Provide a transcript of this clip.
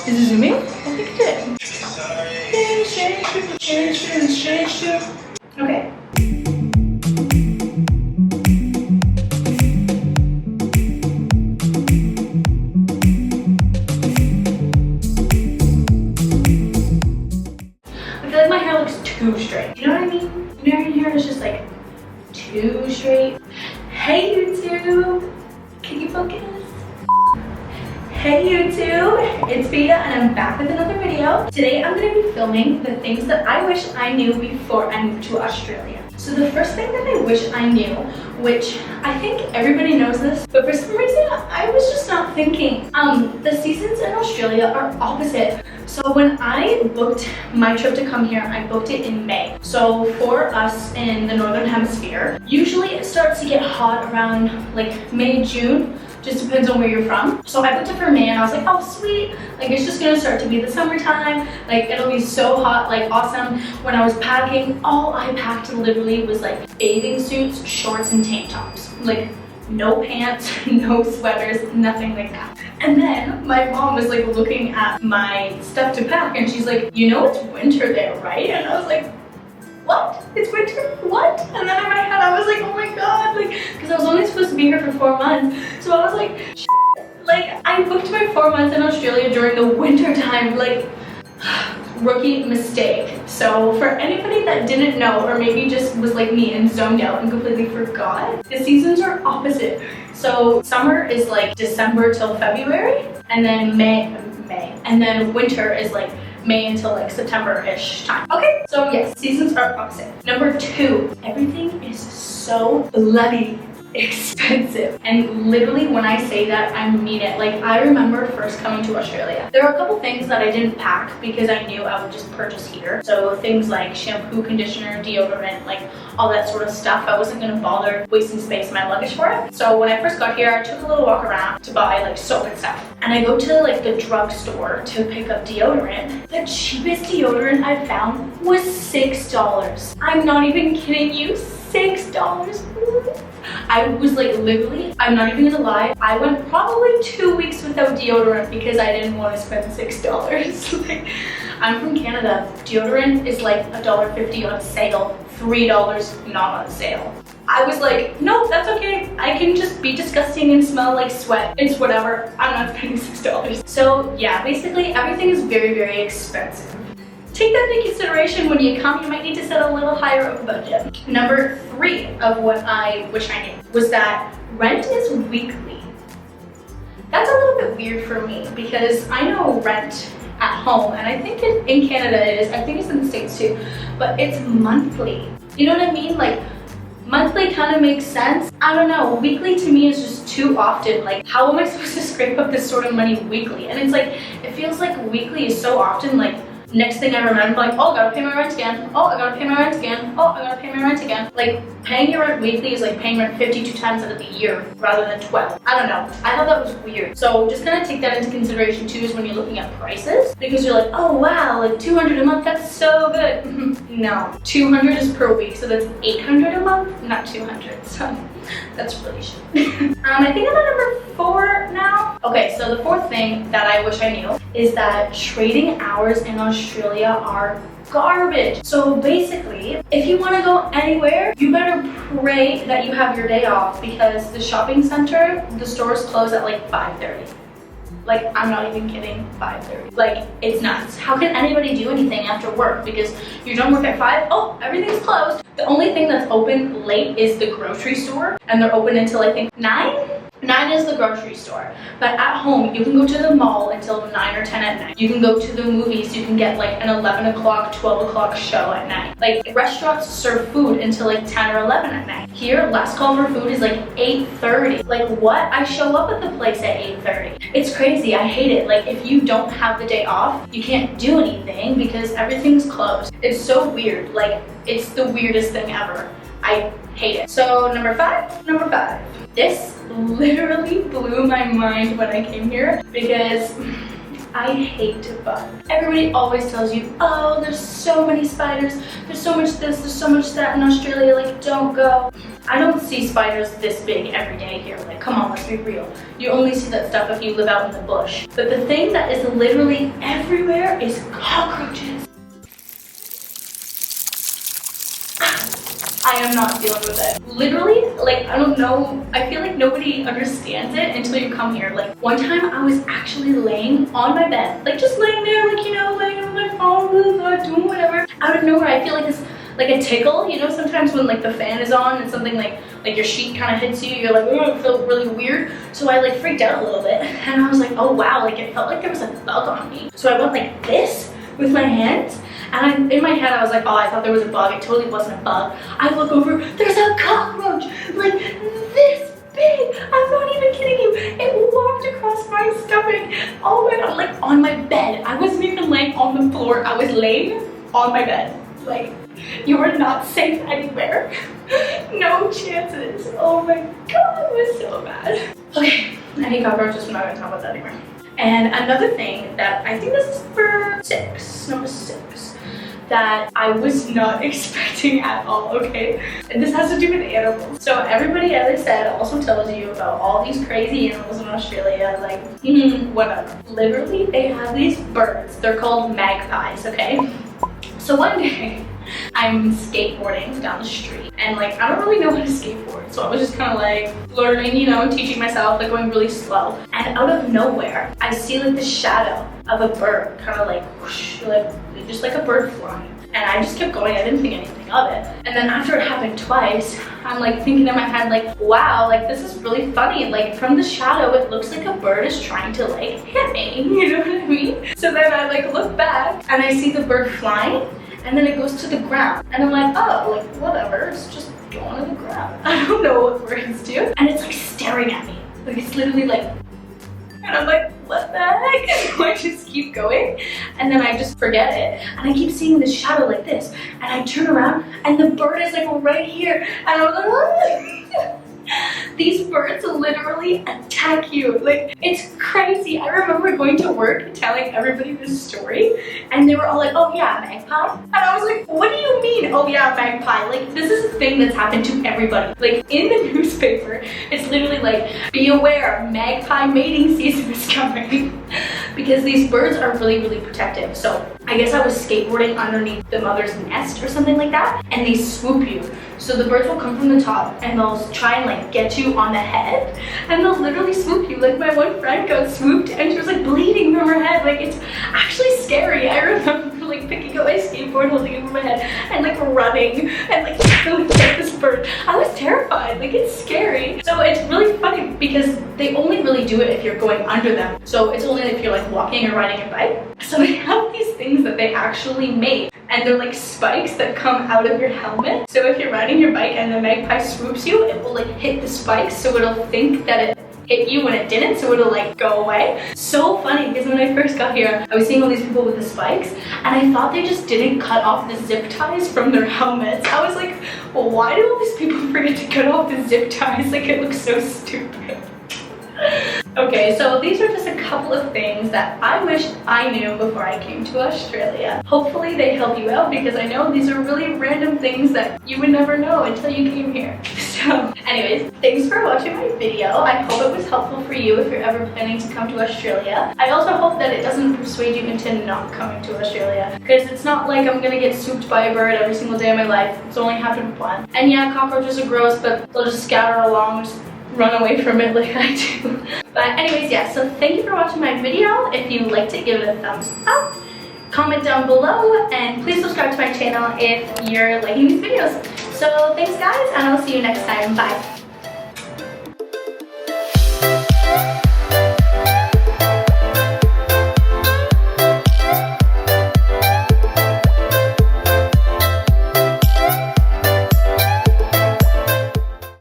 Is it zooming? I think it did. Okay. I feel like my hair looks too straight. You know what I mean? You know, your hair is just like too straight. Hey YouTube! Can you focus? Hey YouTube, it's Vita and I'm back with another video. Today I'm going to be filming the things that I wish I knew before I moved to Australia. So the first thing that I wish I knew, which I think everybody knows this, but for some reason I was just not thinking. The seasons in Australia are opposite. So when I booked my trip to come here, I booked it in May. So for us in the Northern Hemisphere, usually it starts to get hot around like May, June. Just depends on where you're from. So I booked it for May and I was like, oh sweet, like it's just gonna start to be the summertime, like it'll be so hot, like awesome. When I was packing, all I packed literally was like bathing suits, shorts, and tank tops. Like no pants, no sweaters, nothing like that. And then my mom was like looking at my stuff to pack and she's like, you know it's winter there, right? And I was like, what? It's winter? What? And then in my head I was like, oh my god, like, because I was only supposed to be here for 4 months. So I was like, shit. Like, I booked my 4 months in Australia during the winter time, like, rookie mistake. So for anybody that didn't know, or maybe just was like me and zoned out and completely forgot, the seasons are opposite. So summer is like December till February, and then May, and then winter is like May until like September-ish time. Okay, so yes, seasons are opposite. Number 2, everything is so bloody expensive. And literally when I say that, I mean it. Like I remember first coming to Australia. There were a couple things that I didn't pack because I knew I would just purchase here. So things like shampoo, conditioner, deodorant, like all that sort of stuff. I wasn't gonna bother wasting space in my luggage for it. So when I first got here, I took a little walk around to buy like soap and stuff. And I go to like the drugstore to pick up deodorant. The cheapest deodorant I found was $6. I'm not even kidding you, $6. I was like literally, I'm not even gonna lie, I went probably 2 weeks without deodorant because I didn't want to spend $6. Like, I'm from Canada. Deodorant is like $1.50 on sale, $3 not on sale. I was like, no, that's okay. I can just be disgusting and smell like sweat. It's whatever. I'm not spending $6. So yeah, basically everything is very, very expensive. Take that into consideration when you come. You might need to set a little higher of a budget. Number 3 of what I wish I knew was that rent is weekly. That's a little bit weird for me because I know rent at home, and I think in Canada it is. I think it's in the States too, but it's monthly. You know what I mean? Like monthly kind of makes sense. I don't know. Weekly to me is just too often. Like how am I supposed to scrape up this sort of money weekly? And it's like, it feels like weekly is so often. Like next thing I remember, like, oh, I gotta pay my rent again. Oh, I gotta pay my rent again. Oh, I gotta pay my rent again. Like, paying your rent weekly is like paying rent 52 times out of the year rather than 12. I don't know. I thought that was weird. So just gonna take that into consideration too is when you're looking at prices, because you're like, oh wow, like $200 a month, that's so good. No, 200 is per week, so that's 800 a month, not 200. So that's really shit. I think I'm at number 4 now. Okay, so the 4th thing that I wish I knew is that trading hours in Australia are garbage. So basically, if you want to go anywhere, you better pray that you have your day off because the shopping center, the stores close at like 5:30. Like, I'm not even kidding, 5:30. Like, it's nuts. How can anybody do anything after work? Because you're done work at 5, oh, everything's closed. The only thing that's open late is the grocery store, and they're open until I think 9? 9 is the grocery store. But at home, you can go to the mall until 9 or 10 at night. You can go to the movies. You can get like an 11 o'clock, 12 o'clock show at night. Like restaurants serve food until like 10 or 11 at night. Here, last call for food is like 8:30. Like what? I show up at the place at 8:30. It's crazy. I hate it. Like if you don't have the day off, you can't do anything because everything's closed. It's so weird. Like it's the weirdest thing ever. I hate it. So number 5. This literally blew my mind when I came here because I hate bugs. Everybody always tells you, oh, there's so many spiders, there's so much this, there's so much that in Australia, like don't go. I don't see spiders this big every day here. Like, come on, let's be real. You only see that stuff if you live out in the bush. But the thing that is literally everywhere is cockroaches. I am not dealing with it. Literally, like, I don't know, I feel like nobody understands it until you come here. Like, one time I was actually laying on my bed, like just laying there, like, you know, laying on my phone, doing whatever. Out of nowhere, I feel like it's like a tickle, you know, sometimes when like the fan is on and something like your sheet kind of hits you, you're like, oh, it felt really weird. So I like freaked out a little bit and I was like, oh wow, like it felt like there was a bug on me. So I went like this with my hands. And in my head, I was like, oh, I thought there was a bug. It totally wasn't a bug. I look over, there's a cockroach, like this big. I'm not even kidding you. It walked across my stomach. Oh my God, like on my bed. I wasn't even laying on the floor. I was laying on my bed. Like, you are not safe anywhere. No chances. Oh my God, it was so bad. Okay, I hate cockroaches. I'm not gonna talk about that anymore. And another thing that I think this is number six, that I was not expecting at all, okay? And this has to do with animals. So everybody, as I said, also tells you about all these crazy animals in Australia, like, whatever. Literally, they have these birds. They're called magpies, okay? So one day, I'm skateboarding down the street and like I don't really know how to skateboard, so I was just kind of like learning, you know, teaching myself, like going really slow, and out of nowhere I see like the shadow of a bird kind of like whoosh, like just like a bird flying, and I just kept going. I didn't think anything of it, and then after it happened twice, I'm like thinking in my head like, wow, like this is really funny, like from the shadow it looks like a bird is trying to like hit me, you know what I mean? So then I like look back and I see the bird flying, and then it goes to the ground. And I'm like, oh, like whatever, it's just going to the ground. I don't know what birds do. And it's like staring at me. Like it's literally like, and I'm like, what the heck? So I just keep going. And then I just forget it. And I keep seeing this shadow like this. And I turn around and the bird is like right here. And I was like, oh. These birds literally attack you. Like, it's crazy. I remember going to work telling everybody this story and they were all like, oh yeah, magpie. And I was like, what do you mean, oh yeah, magpie? Like, this is a thing that's happened to everybody. Like, in the newspaper, it's literally like, be aware, magpie mating season is coming. Because these birds are really, really protective. So I guess I was skateboarding underneath the mother's nest or something like that, and they swoop you. So the birds will come from the top and they'll try and like get you on the head, and they'll literally swoop you. Like my one friend got swooped and she was like bleeding from her head. Like it's actually scary. I remember like picking up my skateboard, holding it over my head and like running and like trying to get this bird. I was terrified. Like it's scary. So it's really funny because they only really do it if you're going under them. So it's only if you're like walking or riding a bike. So they have these things that they actually made, and they're like spikes that come out of your helmet. So if you're riding your bike and the magpie swoops you, it will like hit the spikes, so it'll think that it hit you when it didn't, so it'll like go away. So funny, because when I first got here, I was seeing all these people with the spikes, and I thought they just didn't cut off the zip ties from their helmets. I was like, well, why do all these people forget to cut off the zip ties? Like, it looks so stupid. Okay, so these are just a couple of things that I wish I knew before I came to Australia. Hopefully they help you out, because I know these are really random things that you would never know until you came here. So anyways, thanks for watching my video. I hope it was helpful for you if you're ever planning to come to Australia. I also hope that it doesn't persuade you into not coming to Australia, because it's not like I'm gonna get swooped by a bird every single day of my life. It's only happened once. And yeah, cockroaches are gross, but they'll just scatter along, just run away from it like I do. But anyways, yeah, so thank you for watching my video. If you liked it, give it a thumbs up, comment down below, and please subscribe to my channel if you're liking these videos. So thanks guys, and I'll see you next time. Bye.